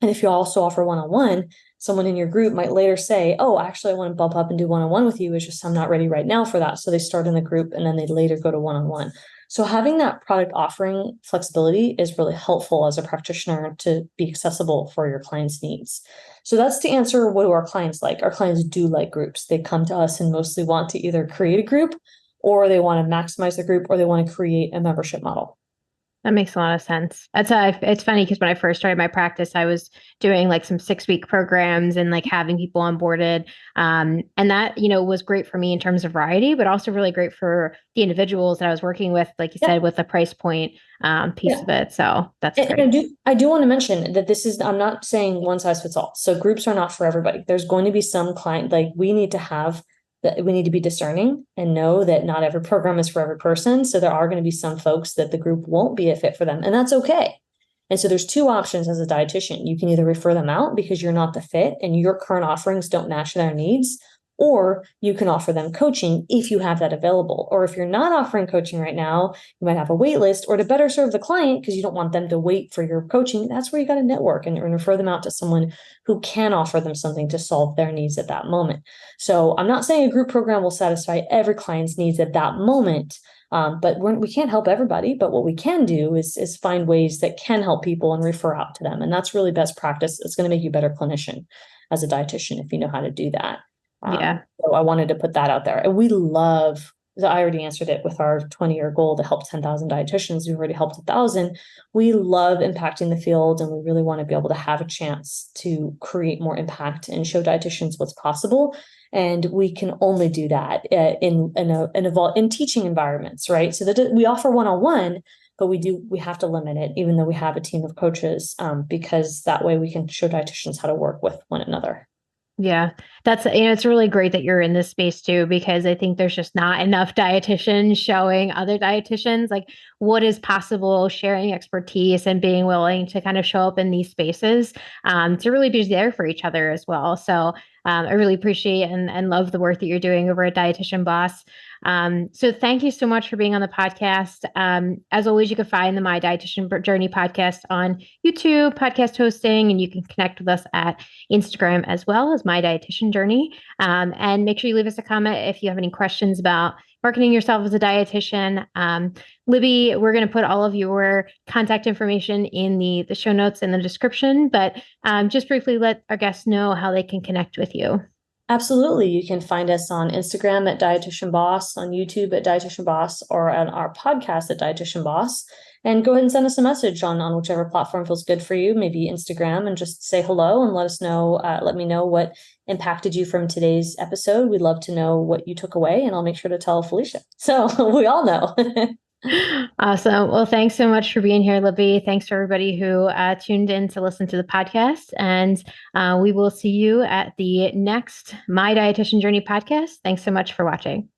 And if you also offer one-on-one, someone in your group might later say, oh, actually, I want to bump up and do one-on-one with you. It's just I'm not ready right now for that. So they start in the group and then they later go to one-on-one. So having that product offering flexibility is really helpful as a practitioner to be accessible for your clients' needs. So that's to answer, what do our clients like? Our clients do like groups. They come to us and mostly want to either create a group, or they want to maximize the group, or they want to create a membership model. That makes a lot of sense. It's funny because when I first started my practice, I was doing like some 6-week programs and like having people onboarded. And that, was great for me in terms of variety, but also really great for the individuals that I was working with, like you said, with the price point piece of it. So that's great. And I do want to mention that I'm not saying one size fits all. So groups are not for everybody. There's going to be some client, like we need to have that we need to be discerning and know that not every program is for every person. So there are going to be some folks that the group won't be a fit for them, and that's okay. And so there's two options as a dietitian. You can either refer them out because you're not the fit and your current offerings don't match their needs, or you can offer them coaching if you have that available. Or if you're not offering coaching right now, you might have a wait list, or to better serve the client, because you don't want them to wait for your coaching, that's where you got to network and refer them out to someone who can offer them something to solve their needs at that moment. So I'm not saying a group program will satisfy every client's needs at that moment, but we can't help everybody. But what we can do is find ways that can help people and refer out to them. And that's really best practice. It's going to make you a better clinician as a dietitian if you know how to do that. Yeah. So I wanted to put that out there. And we love, I already answered it with our 20-year goal to help 10,000 dietitians. We've already helped 1,000. We love impacting the field, and we really want to be able to have a chance to create more impact and show dietitians what's possible. And we can only do that in teaching environments, right? So that we offer one-on-one, but we have to limit it, even though we have a team of coaches, because that way we can show dietitians how to work with one another. Yeah, that's, it's really great that you're in this space too, because I think there's just not enough dietitians showing other dietitians like what is possible, sharing expertise and being willing to kind of show up in these spaces to really be there for each other as well. So I really appreciate and love the work that you're doing over at Dietitian Boss. So thank you so much for being on the podcast. As always, you can find the My Dietitian Journey podcast on YouTube, podcast hosting, and you can connect with us at Instagram as well as My Dietitian Journey. And make sure you leave us a comment if you have any questions about marketing yourself as a dietitian. Libby, we're going to put all of your contact information in the show notes in the description, but just briefly let our guests know how they can connect with you. Absolutely. You can find us on Instagram at Dietitian Boss, on YouTube at Dietitian Boss, or on our podcast at Dietitian Boss. And go ahead and send us a message on whichever platform feels good for you, maybe Instagram, and just say hello and let us know, let me know what impacted you from today's episode. We'd love to know what you took away, and I'll make sure to tell Felicia. So we all know. Awesome. Well, thanks so much for being here, Libby. Thanks for everybody who tuned in to listen to the podcast. And we will see you at the next My Dietitian Journey podcast. Thanks so much for watching.